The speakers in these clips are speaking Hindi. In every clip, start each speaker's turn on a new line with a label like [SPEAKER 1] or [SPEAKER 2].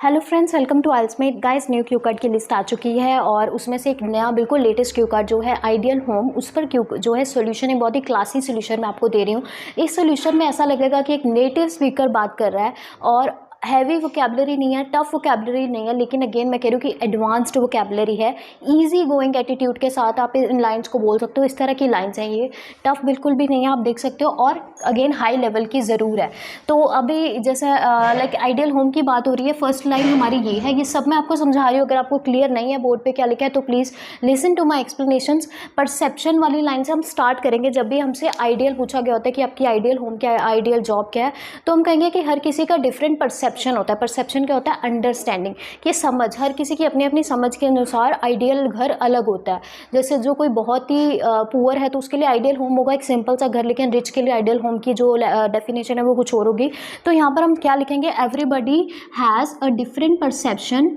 [SPEAKER 1] Hello friends, welcome to IELTS mate guys. New cue card की लिस्ट आ चुकी है और उसमें से एक नया बिल्कुल लेटेस्ट क्यू कार्ड जो है आइडियल होम, उस पर क्यू जो है सोल्यूशन है, बहुत ही क्लासी सोल्यूशन मैं आपको दे रही हूँ। इस सोल्यूशन में ऐसा लगेगा कि एक नेटिव स्पीकर बात कर रहा है और हैवी वोकैबुलरी नहीं है, टफ वोकैबुलरी नहीं है, लेकिन अगेन मैं कह रही हूँ कि एडवांस्ड वोकैबुलरी है। इजी गोइंग एटीट्यूड के साथ आप इन लाइंस को बोल सकते हो। इस तरह की लाइंस हैं, ये टफ बिल्कुल भी नहीं है, आप देख सकते हो, और अगेन हाई लेवल की ज़रूर है। तो अभी जैसे लाइक आइडियल होम की बात हो रही है, फर्स्ट लाइन हमारी ये है। ये सब मैं आपको समझा रही हूँ, अगर आपको क्लियर नहीं है बोर्ड पे क्या लिखा है तो please listen to my explanations. Perception वाली लाइन से हम स्टार्ट करेंगे। जब भी हमसे आइडियल पूछा गया होता है कि आपकी आइडियल होम क्या है, आइडियल जॉब क्या है, तो हम कहेंगे कि हर किसी का डिफरेंट परसेप्शन होता है। परसेप्शन क्या होता है? अंडरस्टैंडिंग, कि समझ, हर किसी की अपनी अपनी समझ के अनुसार आइडियल घर अलग होता है। जैसे जो कोई बहुत ही पुअर है तो उसके लिए आइडियल होम होगा एक सिंपल सा घर, लेकिन रिच के लिए आइडियल होम की जो डेफिनेशन है वो कुछ और होगी। तो यहाँ पर हम क्या लिखेंगे? Everybody has a different perception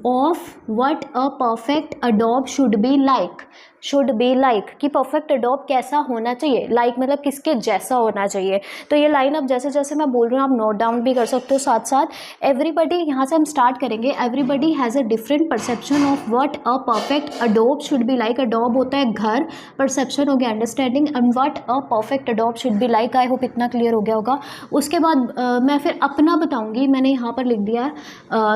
[SPEAKER 1] of what a perfect अडॉब should be like. Should be like कि परफेक्ट अडॉब कैसा होना चाहिए, लाइक मतलब किसके जैसा होना चाहिए। तो ये लाइन अब जैसे जैसे मैं बोल रही हूँ आप नोट डाउन भी कर सकते हो साथ साथ। एवरीबडी, यहाँ से हम स्टार्ट करेंगे। Everybody has a different perception of what a perfect अडॉब शुड बी लाइक। अडॉब होता है घर, परसेप्शन हो गया understanding, and what a perfect अडॉब should be like. I hope इतना क्लियर हो गया होगा। उसके बाद मैं फिर अपना बताऊँगी। मैंने यहाँ पर लिख दिया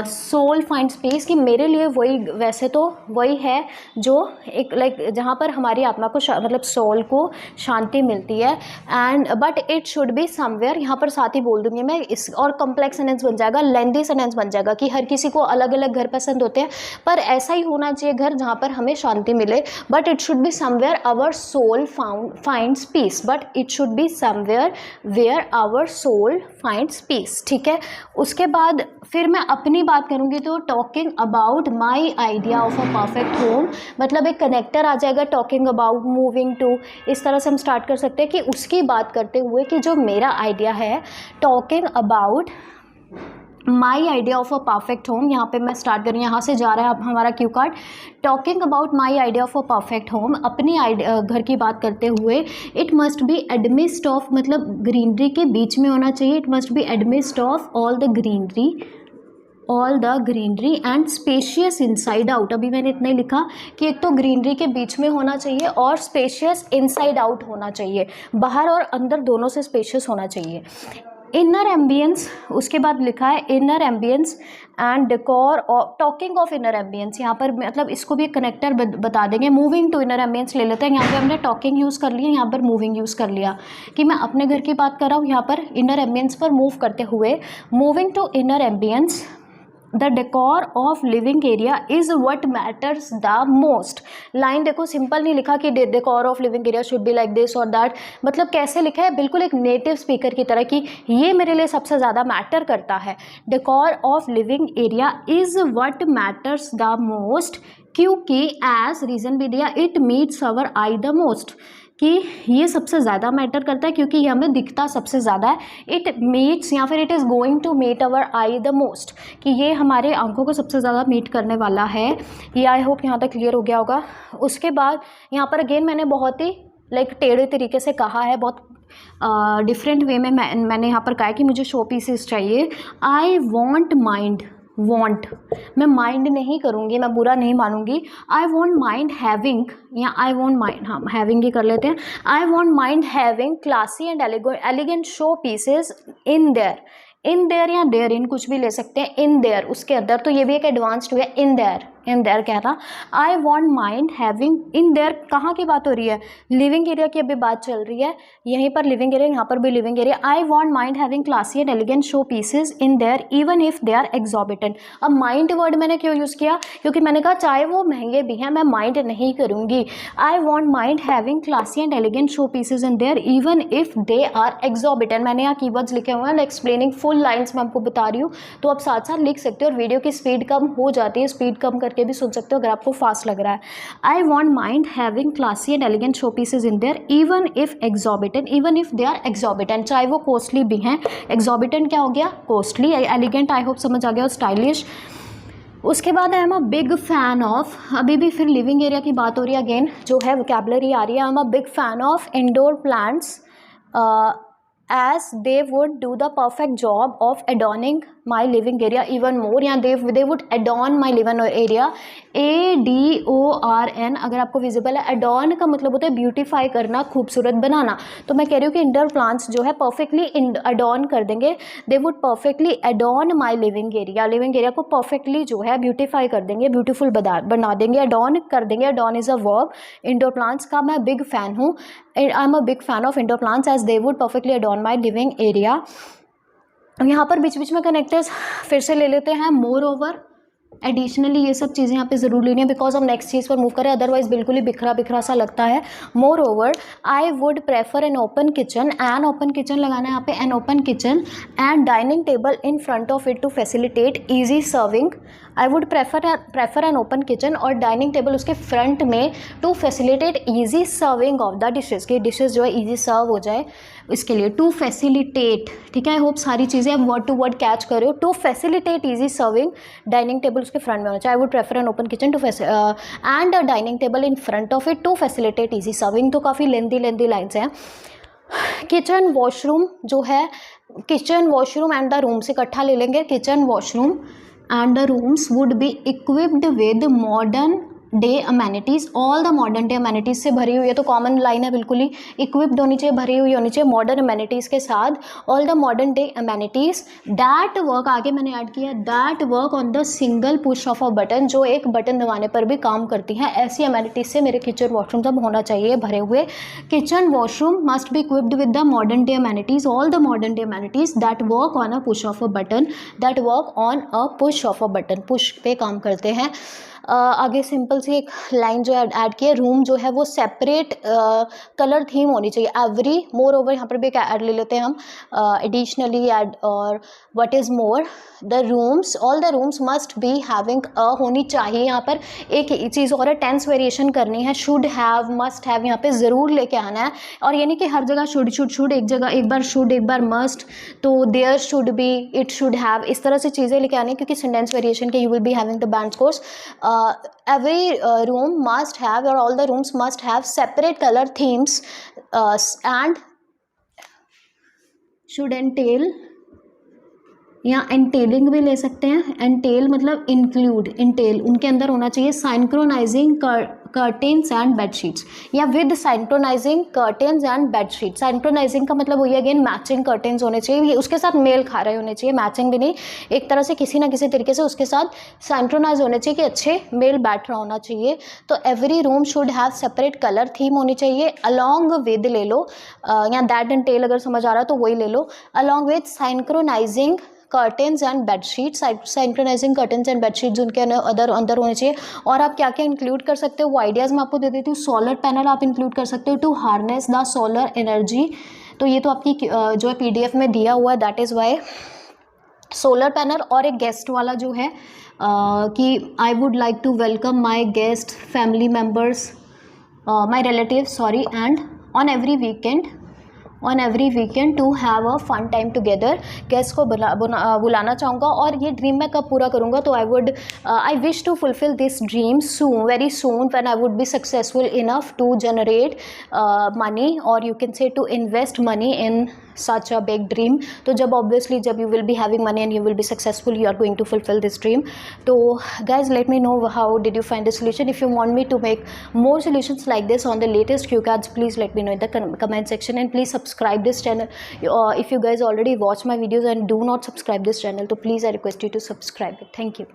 [SPEAKER 1] सोल फाइंड स्पेस, कि मेरे लिए वही, वैसे तो वही है जो एक लाइक जहाँ पर हमारी आत्मा को मतलब सोल को शांति मिलती है, and but it should be somewhere. यहाँ पर साथ ही बोल दूंगी मैं इस, और कॉम्प्लेक्स सेंटेंस बन जाएगा, लेंदी सेंटेंस बन जाएगा कि हर किसी को अलग अलग घर पसंद होते हैं, पर ऐसा ही होना चाहिए घर जहाँ पर हमें शांति मिले। But it should be somewhere our soul finds peace. But it should be somewhere where our soul finds peace. ठीक है। उसके बाद फिर मैं अपनी बात करूँगी तो talking about my idea of a perfect home, मतलब एक कनेक्टर आ जाएगा, टॉकिंग अबाउट, मूविंग टू। इस तरह से हम स्टार्ट कर सकते हैं कि उसकी बात करते हुए कि जो मेरा आइडिया है, talking about my idea of a perfect home. यहाँ पे मैं स्टार्ट करूँ, यहाँ से जा रहा है अब हमारा cue card. Talking about my idea of a perfect home, अपनी घर की बात करते हुए, it must be amidst of, मतलब ग्रीनरी के बीच में होना चाहिए। It must be amidst of all the greenery and spacious inside out. अभी मैंने इतना ही लिखा कि एक तो ग्रीनरी के बीच में होना चाहिए और स्पेशियस इनसाइड आउट होना चाहिए, बाहर और अंदर दोनों से स्पेशियस होना चाहिए। इनर एम्बियंस, उसके बाद लिखा है inner ambience and decor. Talking of inner ambience, यहाँ पर मतलब इसको भी कनेक्टर बता देंगे। मूविंग टू इनर एम्बियंस ले लेते हैं। यहाँ पे हमने टॉकिंग यूज़ कर लिया, यहाँ पर मूविंग यूज़ कर लिया कि मैं अपने घर की बात कर रहा हूँ। यहाँ पर इनर एम्बियंस पर मूव करते हुए, moving to inner ambience, the decor of living area is what matters the most. Line देखो, सिंपल नहीं लिखा कि decor of living area should be like this और दैट, मतलब कैसे लिखा है बिल्कुल एक नेटिव स्पीकर की तरह कि ये मेरे लिए सबसे ज़्यादा मैटर करता है। Decor of living area is what matters the most, क्योंकि एज रीज़न भी दिया, it meets our eye the most, कि ये सबसे ज़्यादा मैटर करता है क्योंकि ये हमें दिखता सबसे ज़्यादा है। इट मीट्स या फिर it is going to meet our eye the most, कि ये हमारे आंखों को सबसे ज़्यादा मीट करने वाला है। ये आई होप यहाँ तक क्लियर हो गया होगा। उसके बाद यहाँ पर अगेन मैंने बहुत ही लाइक टेढ़े तरीके से कहा है, बहुत डिफरेंट वे में मैंने यहाँ पर कहा है कि मुझे शो पीसेस चाहिए। आई वॉन्ट माइंड, वॉन्ट मैं माइंड नहीं करूँगी, मैं बुरा नहीं मानूंगी। आई वॉन्ट माइंड हैविंग, या आई वॉन्ट माइंड, हाँ हैविंग ही कर लेते हैं। आई won't mind having classy and elegant show pieces in their. In their या देयर इन कुछ भी ले सकते हैं। इन देयर उसके अंदर, तो ये भी एक एडवांस्ड हुआ। इन देयर कहना। आई won't mind having, in their कहाँ की बात हो रही है? लिविंग एरिया की अभी बात चल रही है, यहीं पर लिविंग एरिया, यहाँ पर भी living area. I won't mind having classy and elegant show pieces in there even if they are exorbitant. अब माइंड वर्ड मैंने क्यों यूज़ किया? क्योंकि मैंने कहा चाहे वो महंगे भी हैं, मैं माइंड नहीं करूँगी। I won't mind having classy and elegant show pieces in there even if they are exorbitant. मैंने यहाँ कीवर्ड्स लिखे हुए हैं, एक्सप्लेनिंग फुल लाइन्स मैं आपको बता रही हूँ, तो आप साथ साथ लिख सकते हो। और वीडियो की स्पीड कम हो जाती है, स्पीड कम करके भी सुन सकते हो अगर आपको फास्ट लग रहा है। I won't mind having classy and elegant show pieces in there even if exorbitant, even if they are exorbitant, चाहे वो कॉस्टली भी हैं। एग्जॉर्बिटेंट क्या हो गया? कॉस्टली। एलिगेंट आई होप समझ आ गया, और स्टाइलिश। उसके बाद आई am a big fan of, अभी भी फिर लिविंग एरिया की बात हो रही है, अगेन जो है वोकैबुलरी आ रही है। आई am a big fan of indoor plants as they would do the perfect job of adorning my living area even more, या they would adorn my living area, ADORN अगर आपको विजिबल है। adorn का मतलब होता है ब्यूटीफाई करना, खूबसूरत बनाना। तो मैं कह रही हूँ कि इंडोर प्लांट्स जो है परफेक्टली adorn कर देंगे, they would perfectly adorn my living area, living area को परफेक्टली जो है ब्यूटीफाई कर देंगे, ब्यूटीफुल बना देंगे, adorn कर देंगे। adorn is a verb. Indoor plants का मैं बिग फैन हूँ, I am a big fan of indoor plants as they would perfectly adorn my living area। यहाँ पर बीच बीच में कनेक्टर्स फिर से ले लेते हैं। मोर ओवर, एडिशनली, ये सब चीज़ें यहाँ पे ज़रूर लेनी है बिकॉज हम नेक्स्ट चीज़ पर मूव करें, अदरवाइज बिल्कुल ही बिखरा बिखरा सा लगता है। Moreover I would prefer an open kitchen, an open kitchen लगाना है यहाँ पे, an open kitchen and dining table in front of it to facilitate easy serving. I would prefer an open kitchen और डाइनिंग टेबल उसके फ्रंट में to facilitate easy serving of the dishes, की डिशेज़ जो है ईजी सर्व हो जाए इसके लिए। टू फैसिलिटेट, ठीक है, आई होप सारी चीज़ें आप वर्ड टू वर्ड कैच कर रहे हो। To facilitate easy serving, dining table उसके फ्रंट में होना चाहिए। I would prefer an open kitchen to and a dining table in front of it to facilitate easy serving. तो काफ़ी लेंदी लाइन्स हैं। किचन वॉशरूम जो है, kitchen washroom and the rooms इकट्ठा ले लेंगे। Kitchen washroom and the rooms would be equipped with modern day amenities, all the modern day amenities से भरी हुई है। तो कॉमन लाइन है, बिल्कुल ही इक्विप्ड होनी चाहिए, भरी हुई होनी चाहिए मॉडर्न अमेनिटीज़ के साथ। All the modern day amenities that work, आगे मैंने ऐड किया that work on the single push of a button, जो एक बटन दबाने पर भी काम करती हैं। ऐसी अमेनिटीज़ से मेरे किचन वॉशरूम सब होना चाहिए भरे हुए। Kitchen washroom must be equipped with the modern day amenities, all the modern day amenities that work on a push of a button, that work on a push of a button, push पे काम करते हैं। आगे सिंपल सी एक लाइन जो है ऐड की है, रूम जो है वो सेपरेट कलर थीम होनी चाहिए एवरी। मोर ओवर यहाँ पर भी एक ऐड ले लेते हैं हम, एडिशनली ऐड, और what is more, the rooms, all the rooms must be having a, होनी चाहिए। यहाँ पर एक चीज़ और है, टेंस वेरिएशन करनी है, शुड हैव, मस्ट हैव यहाँ पे ज़रूर लेके आना है। और यानी कि हर जगह शुड, एक जगह एक बार शुड, एक बार मस्ट, तो there should be, it should have, इस तरह से चीज़ें लेके आनी है क्योंकि सेंटेंस वेरिएशन के you will be having the band कोर्स। every room must have, or all the rooms must have separate color themes and should entail, या एंटेलिंग भी ले सकते हैं। एंटेल मतलब इंक्लूड, इंटेल उनके अंदर होना चाहिए साइंक्रोनाइजिंग कर्टेन्स एंड बेडशीट्स, या with synchronising curtains and bedsheet. साइंक्रोनाइजिंग का मतलब वही अगेन मैचिंग कर्टेन्स होने चाहिए, ये उसके साथ मेल खा रहे होने चाहिए, मैचिंग भी नहीं, एक तरह से किसी ना किसी तरीके से उसके साथ साइंक्रोनाइज होने चाहिए कि अच्छे मेल बैठ रहा होना चाहिए। तो every room should have separate colour theme होनी चाहिए। अलॉन्ग विद ले लो, या दैट एंड टेल अगर समझ आ रहा है तो वही ले लो। Along with synchronising curtains and bedsheet, synchronising curtains and bedsheets उनके अंदर होने चाहिए। और आप क्या क्या इंक्लूड कर सकते हो वो आइडियाज़ मैं आपको दे देती हूँ। सोलर पैनल आप इंक्लूड कर सकते हो to harness the solar energy, तो ये तो आपकी जो है PDF में दिया हुआ है, that is why solar panel. और एक गेस्ट वाला जो है कि I would like to welcome my guest, family members, my relative sorry, and on every weekend to have a fun time together. Guest को बुलाना चाहूँगा। और ये ड्रीम मैं कब पूरा करूँगा, तो I wish to fulfil this dream soon, very soon, when I would be successful enough to generate money, और you can say to invest money in such a big dream। तो जब obviously जब you will be having money and you will be successful, you are going to fulfill this dream। तो guys, let me know how did you find the solution। if you want me to make more solutions like this on the latest cue cards, please let me know in the comment section, and please subscribe this channel। if you guys already watch my videos and do not subscribe this channel, तो please I request you to subscribe it। thank you।